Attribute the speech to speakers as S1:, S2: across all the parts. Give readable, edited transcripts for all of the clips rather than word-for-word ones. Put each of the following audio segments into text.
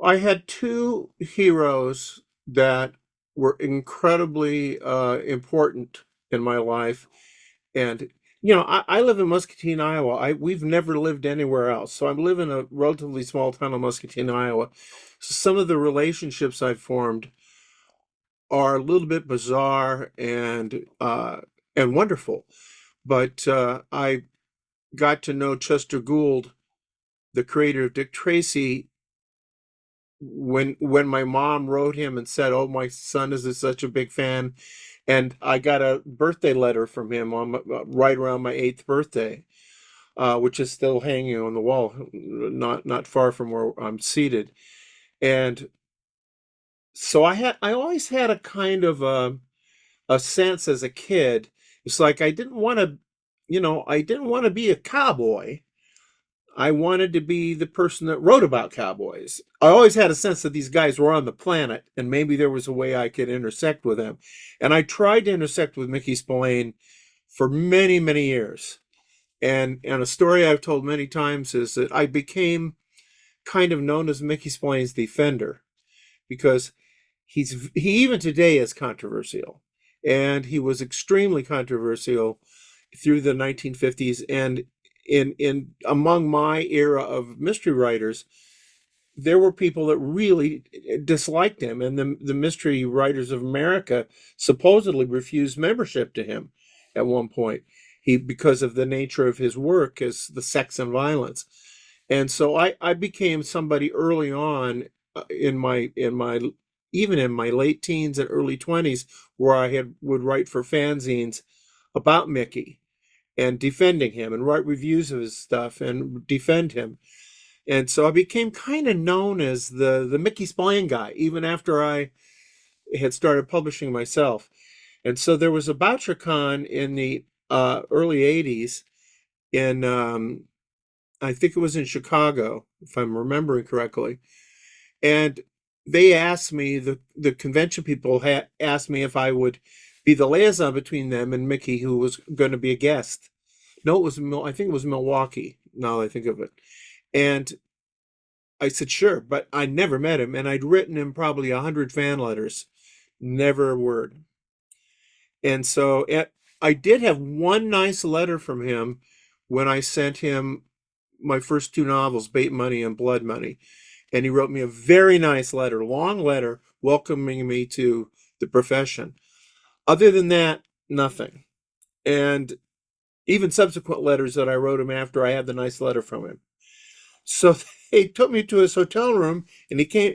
S1: I had two heroes that were incredibly important in my life. And, I live in Muscatine, Iowa. We've never lived anywhere else. So I live in a relatively small town of Muscatine, Iowa. So some of the relationships I've formed are a little bit bizarre and wonderful. But I got to know Chester Gould, the creator of Dick Tracy, when my mom wrote him and said, "Oh, my son is such a big fan," and I got a birthday letter from him right around my eighth birthday, which is still hanging on the wall, not far from where I'm seated. And so I always had a kind of a sense as a kid. It's like I didn't want to be a cowboy. I wanted to be the person that wrote about cowboys. I always had a sense that these guys were on the planet and maybe there was a way I could intersect with them. And I tried to intersect with Mickey Spillane for many, many years. And a story I've told many times is that I became kind of known as Mickey Spillane's defender because he even today is controversial. And he was extremely controversial through the 1950s, and in among my era of mystery writers, there were people that really disliked him, and the mystery writers of America supposedly refused membership to him at one point. He Because of the nature of his work as the sex and violence. And so I became somebody early on, in my even in my late teens and early 20s, where would write for fanzines about Mickey and defending him and write reviews of his stuff and defend him. And so I became kind of known as the Mickey Spillane guy, even after I had started publishing myself. And so there was a BoucherCon in the early 80s in, I think it was in Chicago, if I'm remembering correctly. And they asked me, the convention people asked me if I would be the liaison between them and Mickey, who was going to be a guest. No, I think it was Milwaukee, now that I think of it. And I said, sure, but I never met him. And I'd written him probably 100 fan letters, never a word. And so I did have one nice letter from him when I sent him my first two novels, Bait Money and Blood Money. And he wrote me a very nice letter, long letter, welcoming me to the profession. Other than that, nothing. And even subsequent letters that I wrote him after I had the nice letter from him. So they took me to his hotel room, and he came,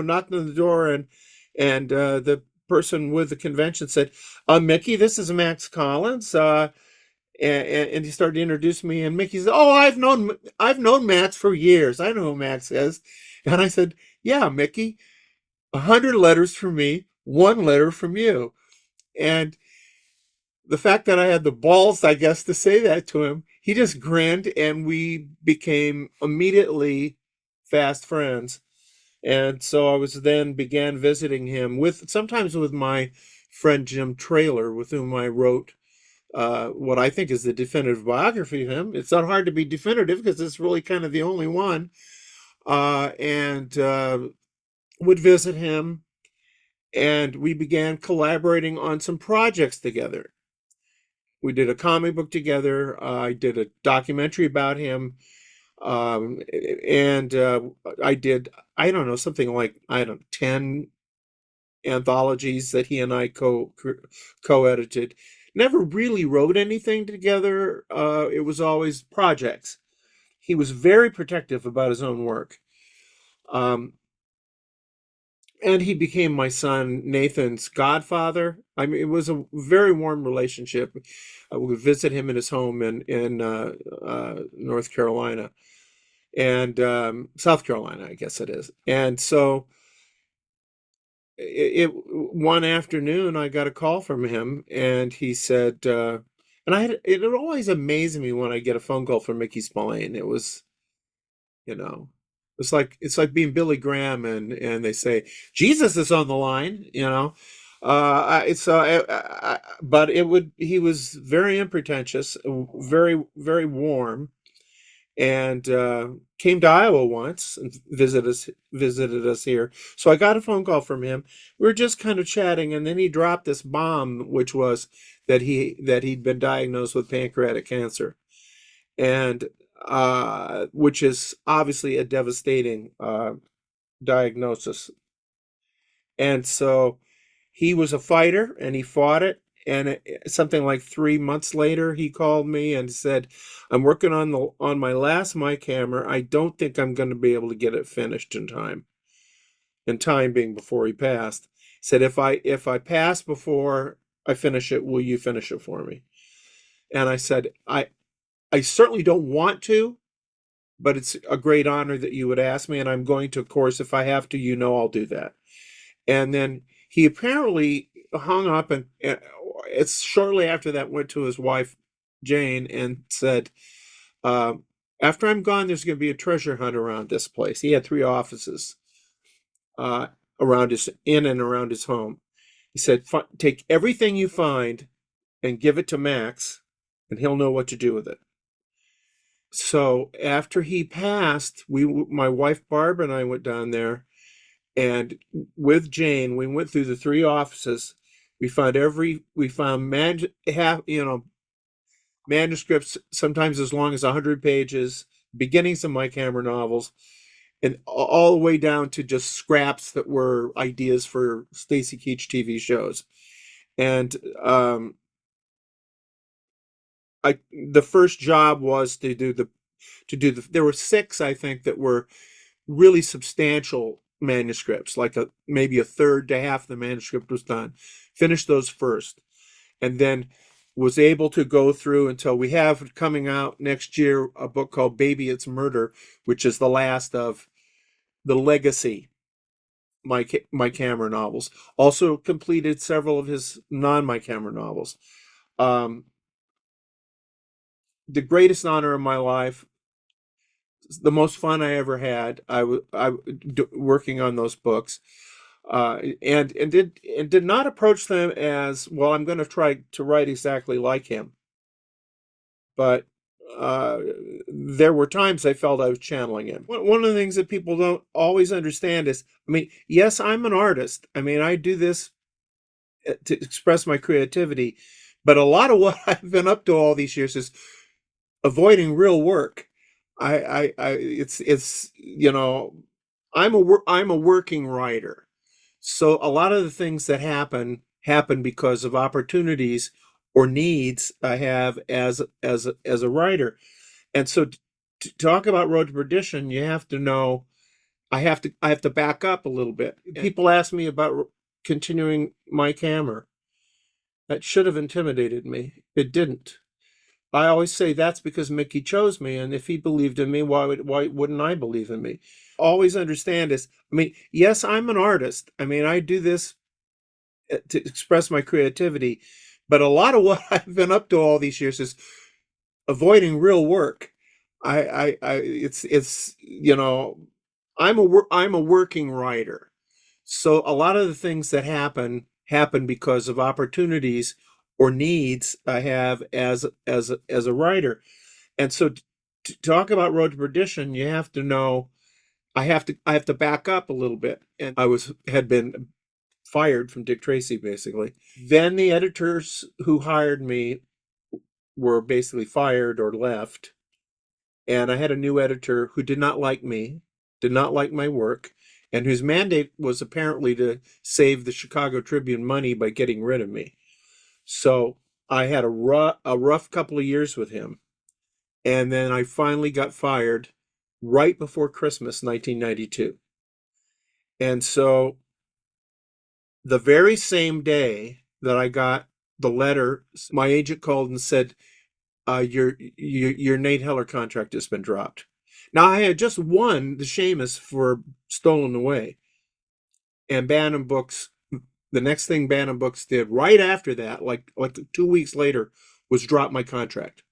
S1: knocked on the door, and the person with the convention said, "Mickey, this is Max Collins." And he started to introduce me, and Mickey said, "Oh, I've known Max for years. I know who Max is." And I said, "Yeah, Mickey, 100 letters from me, one letter from you." And the fact that I had the balls, I guess, to say that to him, he just grinned, and we became immediately fast friends. And so I was then began visiting him sometimes with my friend Jim Traylor, with whom I wrote what I think is the definitive biography of him. It's not hard to be definitive because it's really kind of the only one. And would visit him, and we began collaborating on some projects together. We did a comic book together. I did a documentary about him. And I did, I don't know, something like, 10 anthologies that he and I co-edited. Never really wrote anything together. It was always projects. He was very protective about his own work. Um, and he became my son Nathan's godfather. I mean, it was a very warm relationship. I would visit him in his home in North Carolina and South Carolina, I guess it is. And so one afternoon, I got a call from him, and he said, and it always amazed me when I get a phone call from Mickey Spillane. It was, you know, it's like being Billy Graham, and they say Jesus is on the line, but he was very unpretentious, very, very warm. and came to Iowa once and visited us here. So I got a phone call from him. We were just kind of chatting, and then he dropped this bomb, which was that he'd been diagnosed with pancreatic cancer, and which is obviously a devastating diagnosis. And so he was a fighter, and he fought it. And something like 3 months later, he called me and said, "I'm working on my last mic hammer. I don't think I'm going to be able to get it finished in time." In time being before he passed. He said, "If I pass before I finish it, will you finish it for me?" And I said, "I certainly don't want to, but it's a great honor that you would ask me, and I'm going to, of course, if I have to, I'll do that." And then he apparently hung up, and it's shortly after that went to his wife Jane and said, uh, "After I'm gone, there's going to be a treasure hunt around this place." He had 3 offices uh, around his in and around his home. He said, "Take everything you find and give it to Max, and he'll know what to do with it." So after he passed, my wife Barb and I went down there, and with Jane, we went through the 3 offices. We found manuscripts sometimes as long as 100 pages, beginnings of Mike Hammer novels, and all the way down to just scraps that were ideas for Stacy Keach TV shows. And the first job was to do the there were 6, I think, that were really substantial manuscripts, like maybe a third to half the manuscript was done. Finished those first, and then was able to go through until we have coming out next year a book called Baby It's Murder, which is the last of the legacy Mike Hammer novels. Also completed several of his non-Mike Hammer novels. Um, the greatest honor of my life, the most fun I ever had. Working on those books, and did not approach them as well. I'm going to try to write exactly like him, but uh, there were times I felt I was channeling him. One of the things that people don't always understand is, I mean, yes, I'm an artist. I mean, I do this to express my creativity, but a lot of what I've been up to all these years is avoiding real work. It's I'm a working writer, so a lot of the things that happen because of opportunities or needs I have as a writer. And so to talk about Road to Perdition, you have to know I have to back up a little bit. People ask me about continuing Mike Hammer. That should have intimidated me. It didn't. I always say that's because Mickey chose me, and if he believed in me, why wouldn't I believe in me? Always understand is, I mean, yes, I'm an artist. I mean, I do this to express my creativity, but a lot of what I've been up to all these years is avoiding real work. It's I'm a working writer, so a lot of the things that happen because of opportunities or needs I have as a writer. And so to talk about Road to Perdition, you have to know I have to back up a little bit. And I had been fired from Dick Tracy, basically. Then the editors who hired me were basically fired or left. And I had a new editor who did not like me, did not like my work, and whose mandate was apparently to save the Chicago Tribune money by getting rid of me. So I had a rough couple of years with him. And then I finally got fired right before Christmas 1992. And so the very same day that I got the letter, my agent called and said, your Nate Heller contract has been dropped. Now I had just won the Seamus for Stolen Away, and Bantam Books. The next thing Bantam Books did right after that, like 2 weeks later, was drop my contract.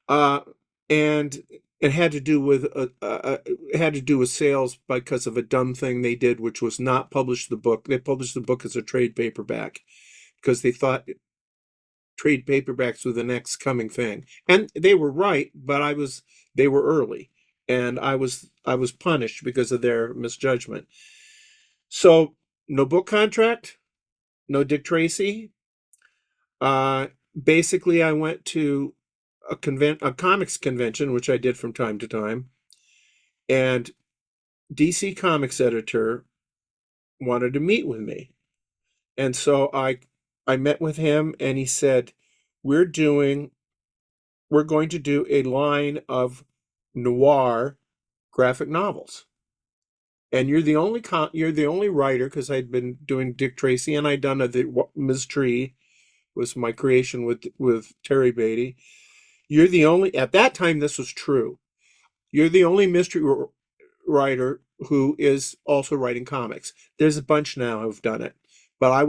S1: Uh, and it had to do with sales because of a dumb thing they did, which was not publish the book. They published the book as a trade paperback because they thought trade paperbacks were the next coming thing. And they were right, but they were early. And I was punished because of their misjudgment. So no book contract, no Dick Tracy. Uh, Basically, I went to a comics convention, which I did from time to time, and DC Comics editor wanted to meet with me. And so I met with him and he said, "We're doing we're going to do a line of noir graphic novels. And you're the only writer because I'd been doing Dick Tracy and I'd done Ms. Tree was my creation with Terry Beatty. You're the only at that time this was true. You're the only mystery writer who is also writing comics. There's a bunch now who've done it, but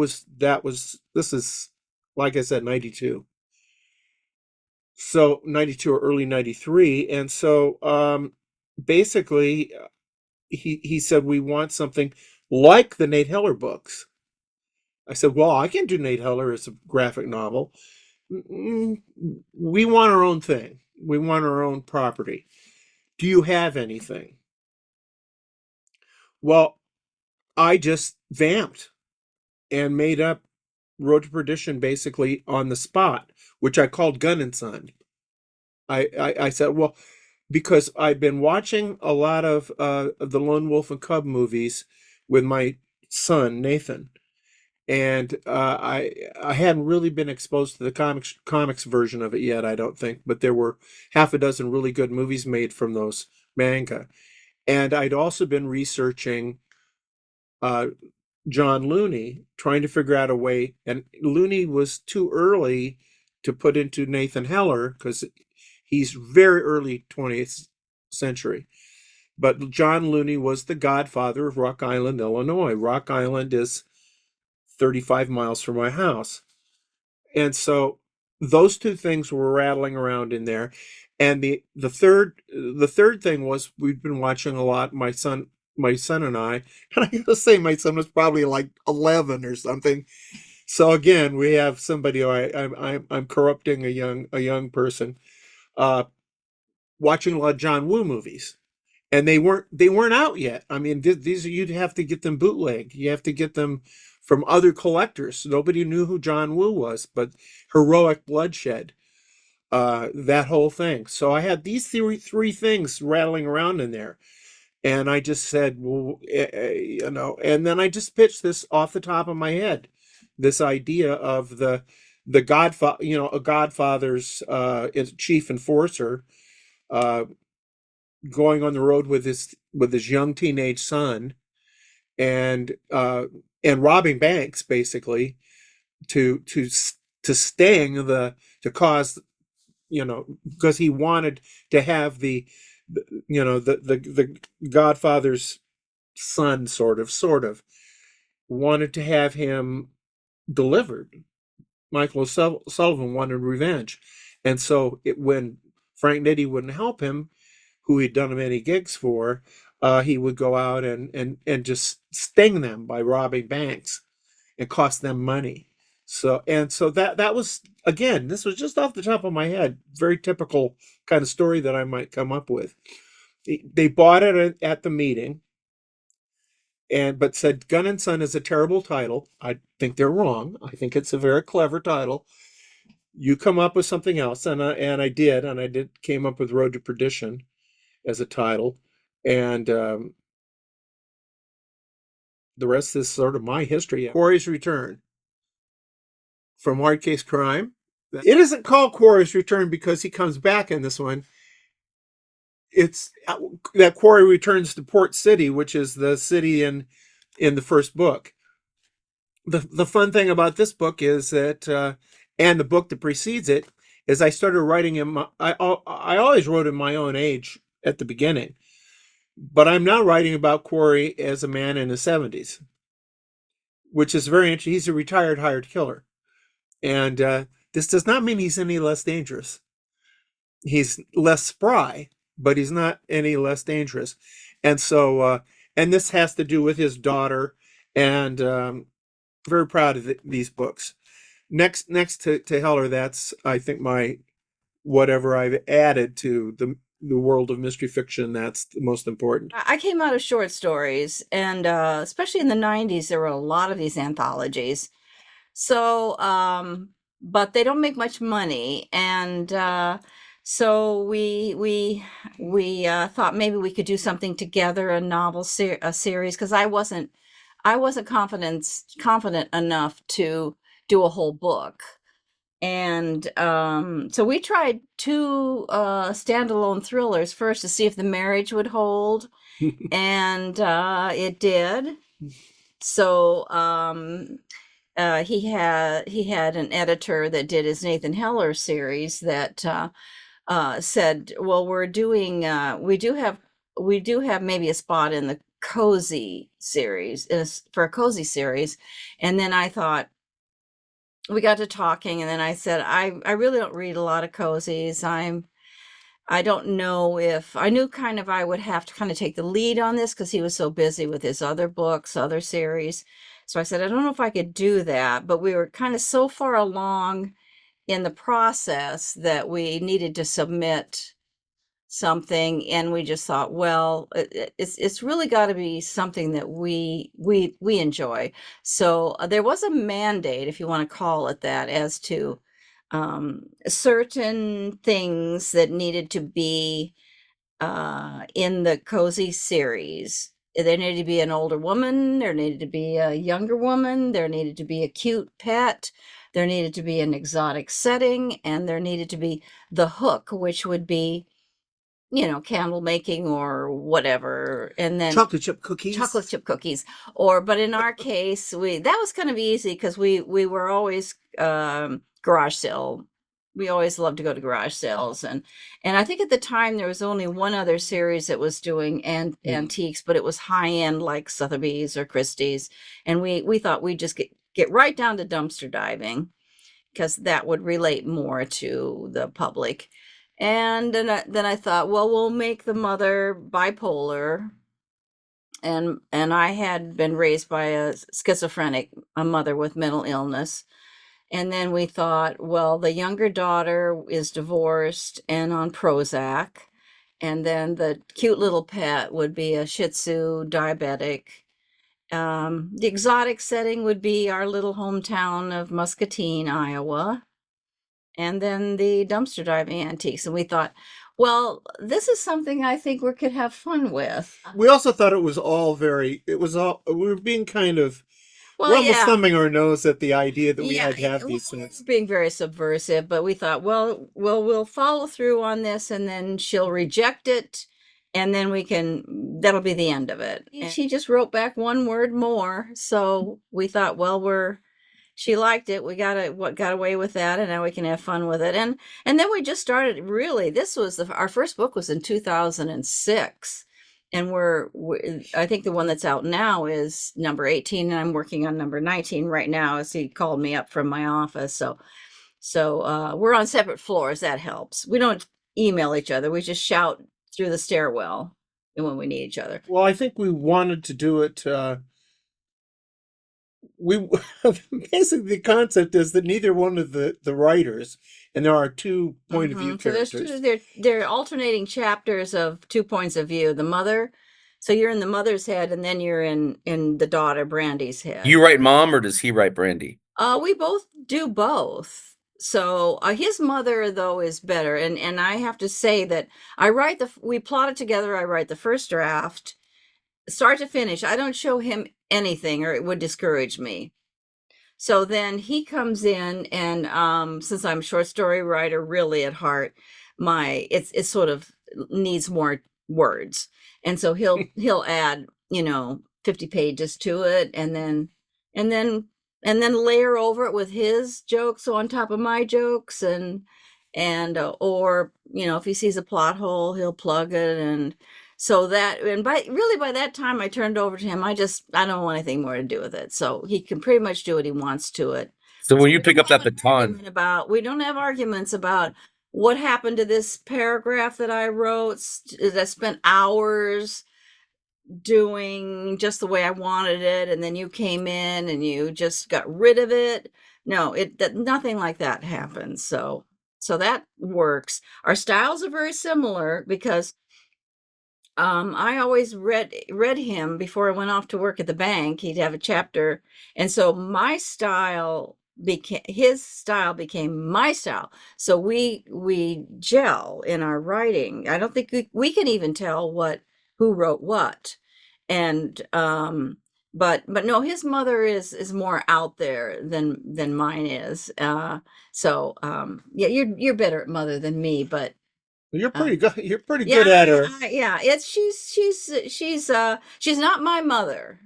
S1: this is like I said 92. So 92 or early 93, and so basically he said we want something like the Nate Heller books. I said, well, I can do Nate Heller as a graphic novel. We want our own thing. We want our own property. Do you have anything? Well, I just vamped and made up Road to Perdition basically on the spot, which I called Gun and Son. I said, well, because I've been watching a lot of the Lone Wolf and Cub movies with my son Nathan, and I hadn't really been exposed to the comics version of it yet. I don't think, but there were half a dozen really good movies made from those manga, and I'd also been researching uh, John Looney, trying to figure out a way. And Looney was too early to put into Nathan Heller because he's very early 20th century. But John Looney was the godfather of Rock Island, Illinois. Rock Island is 35 miles from my house. And so those two things were rattling around in there. And the third thing was we've been watching a lot, my son and I, and I gotta say my son was probably like 11 or something. So again, we have somebody I'm corrupting a young person, uh, watching a lot of John Woo movies, and they weren't out yet. I mean, these you'd have to get them bootleg. You have to get them from other collectors. Nobody knew who John Woo was, but Heroic Bloodshed, that whole thing. So I had these three things rattling around in there. And I just said, well, and then I just pitched this off the top of my head, this idea of the Godfather, a Godfather's chief enforcer, uh, going on the road with his young teenage son, and robbing banks basically to sting to cause, because he wanted to have the Godfather's son sort of wanted to have him delivered. Michael Sullivan wanted revenge, and so when Frank Nitti wouldn't help him, who he'd done many gigs for, he would go out and just sting them by robbing banks and cost them money. So that was, again, this was just off the top of my head, very typical kind of story that I might come up with. They bought it at the meeting, but said Gun and Son is a terrible title. I think they're wrong. I think it's a very clever title. You come up with something else, and I came up with Road to Perdition as a title, and the rest is sort of my history. Quarry's Return from Hard Case Crime. It isn't called Quarry's Return because he comes back in this one. It's that Quarry returns to Port City, which is the city in the first book. The fun thing about this book is that, and the book that precedes it, is I started writing him. I always wrote in my own age at the beginning, but I'm now writing about Quarry as a man in his 70s, which is very interesting. He's a retired hired killer, and this does not mean he's any less dangerous. He's less spry, but he's not any less dangerous. And so, and this has to do with his daughter, and very proud of these books. next to Heller, that's I think my whatever I've added to the world of mystery fiction, that's the most important.
S2: I came out of short stories, and especially in the 90s, there were a lot of these anthologies. So, but they don't make much money, and so we thought maybe we could do something together, a a series, because I wasn't confident enough to do a whole book. And so we tried two standalone thrillers first to see if the marriage would hold, and it did. So he had an editor that did his Nathan Heller series that said, "Well, we do have maybe a spot in the cozy series for a cozy series," and then I thought we got to talking, and then I said, I really don't read a lot of cozies. I don't know if I knew kind of I would have to kind of take the lead on this because he was so busy with his other books, other series. So I said, I don't know if I could do that, but we were kind of so far along in the process that we needed to submit something, and we just thought, well, it's really got to be something that we enjoy. So there was a mandate, if you want to call it that, as to certain things that needed to be in the cozy series. There needed to be an older woman, there needed to be a younger woman, there needed to be a cute pet, there needed to be an exotic setting, and there needed to be the hook, which would be, candle making or whatever, and then
S1: Chocolate chip
S2: chocolate
S1: cookies.
S2: chip cookies. But in our case, we that was kind of easy because we were always garage sale. We always loved to go to garage sales, and I think at the time there was only one other series that was doing
S1: Mm.
S2: antiques, but it was high end like Sotheby's or Christie's, and we thought we'd just get right down to dumpster diving because that would relate more to the public. And then I thought, well, we'll make the mother bipolar, and I had been raised by a mother with mental illness. And then we thought, well, the younger daughter is divorced and on Prozac, and then the cute little pet would be a Shih Tzu diabetic. The exotic setting would be our little hometown of Muscatine, Iowa, and then the dumpster diving antiques. And we thought, well, this is something I think we could have fun with.
S1: We also thought it was all, we were being kind of, we're
S2: Well,
S1: almost
S2: yeah,
S1: thumbing our nose at the idea that we
S2: yeah,
S1: had to have
S2: we
S1: these
S2: were
S1: things.
S2: being very subversive, but we thought, well, we'll follow through on this, and then she'll reject it, and then that'll be the end of it. And she just wrote back one word more, so we thought, well, she liked it. We got away with that, and now we can have fun with it. And then we just started. Really, this was our first book was in 2006, and I think the one that's out now is number 18, and I'm working on number 19 right now. As he called me up from my office, so we're on separate floors. That helps. We don't email each other. We just shout through the stairwell when we need each other.
S1: Well, I think we wanted to do it. We basically the concept is that neither one of the writers, and there are two point of view
S2: So there's two.
S1: characters.
S2: They're alternating chapters of two points of view. The mother, so you're in the mother's head, and then you're in the daughter Brandy's head.
S3: You write mom, or does he write Brandy?
S2: We both do both. So his mother though is better, and I have to say that we plot it together. I write the first draft, start to finish. I don't show him anything, or it would discourage me. So then he comes in, and since I'm a short story writer really at heart, it's sort of needs more words. And so he'll add, 50 pages to it, and then and then layer over it with his jokes on top of my jokes, or if he sees a plot hole, he'll plug it. And so by that time I turned over to him. I don't want anything more to do with it. So he can pretty much do what he wants to it.
S3: So
S2: So
S3: when you pick up that baton,
S2: we don't have arguments about what happened to this paragraph that I wrote that spent hours doing just the way I wanted it, and then you came in and you just got rid of it. no, nothing like that happens. So that works. Our styles are very similar because I always read him before I went off to work at the bank. He'd have a chapter, and so my style became his style became my style. So we gel in our writing. I don't think we can even tell who wrote what, and but no, his mother is more out there than mine is. Yeah, you're better at mother than me, but
S1: You're
S2: uh,
S1: pretty good. You're pretty
S2: yeah,
S1: good at her.
S2: yeah. It's she's not my mother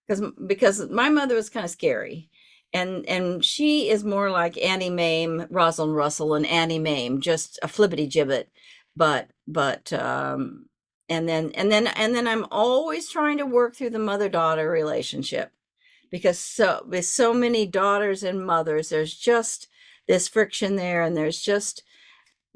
S2: because my mother was kind of scary, and she is more like Annie Mame, Rosalind Russell, and Annie Mame, just a flippity gibbet. But and then I'm always trying to work through the mother daughter relationship because with so many daughters and mothers, there's just this friction there, and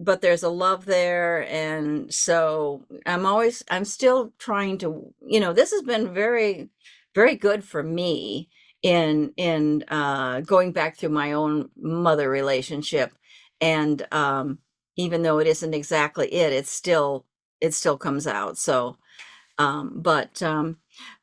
S2: but there's a love there. And so I'm still trying to, this has been very, very good for me in going back through my own mother relationship. And even though it isn't exactly it still comes out. So, but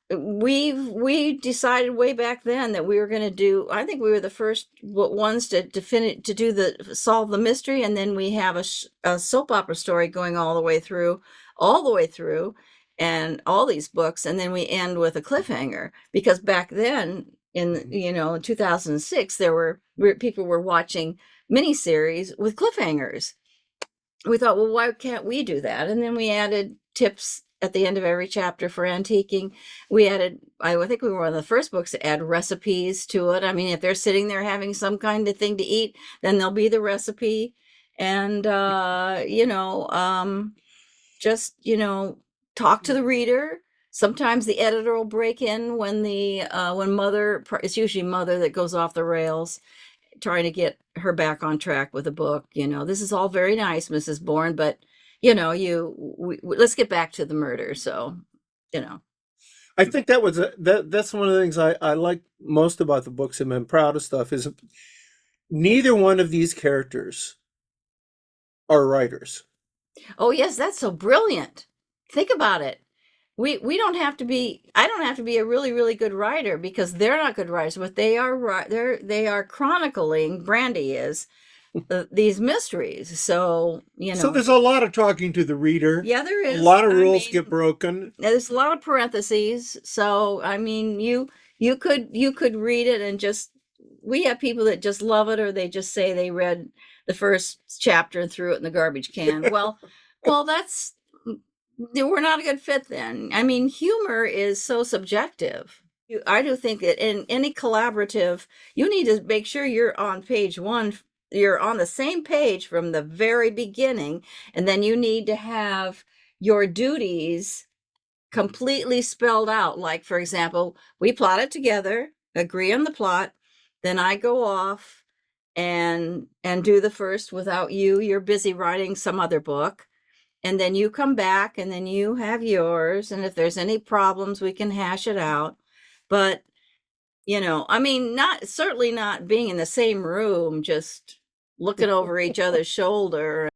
S2: we decided way back then that we were going to do, I think we were the first ones to finish to do the solve the mystery, and then we have a soap opera story going all the way through, and all these books, and then we end with a cliffhanger, because back then in 2006 people were watching miniseries with cliffhangers. We thought, well, why can't we do that? And then we added tips at the end of every chapter for antiquing. I think we were one of the first books to add recipes to it. I mean, if they're sitting there having some kind of thing to eat, then there'll be the recipe. And, just, talk to the reader. Sometimes the editor will break in when it's usually mother that goes off the rails, trying to get her back on track with a book. This is all very nice, Mrs. Bourne, but let's get back to the murder. So,
S1: I think that's one of the things I like most about the books and I'm proud of stuff is neither one of these characters are writers.
S2: oh yes, that's so brilliant. Think about it. We don't have to be, I don't have to be a really, really good writer because they're not good writers, but they are chronicling, Brandy is, these mysteries. So,
S1: So there's a lot of talking to the reader.
S2: yeah, there
S1: A
S2: is.
S1: lot of rules get broken.
S2: There's a lot of parentheses. So, I mean, you could read it and we have people that just love it, or they just say they read the first chapter and threw it in the garbage can. Well, we're not a good fit then. I mean, humor is so subjective. I do think that in any collaborative, you need to make sure you're on page one, you're on the same page from the very beginning, and then you need to have your duties completely spelled out. Like, for example, we plot it together, agree on the plot, then I go off and do the first without you. You're busy writing some other book. And then you come back and then you have yours. And if there's any problems, we can hash it out. But, I mean, certainly not being in the same room, just looking over each other's shoulder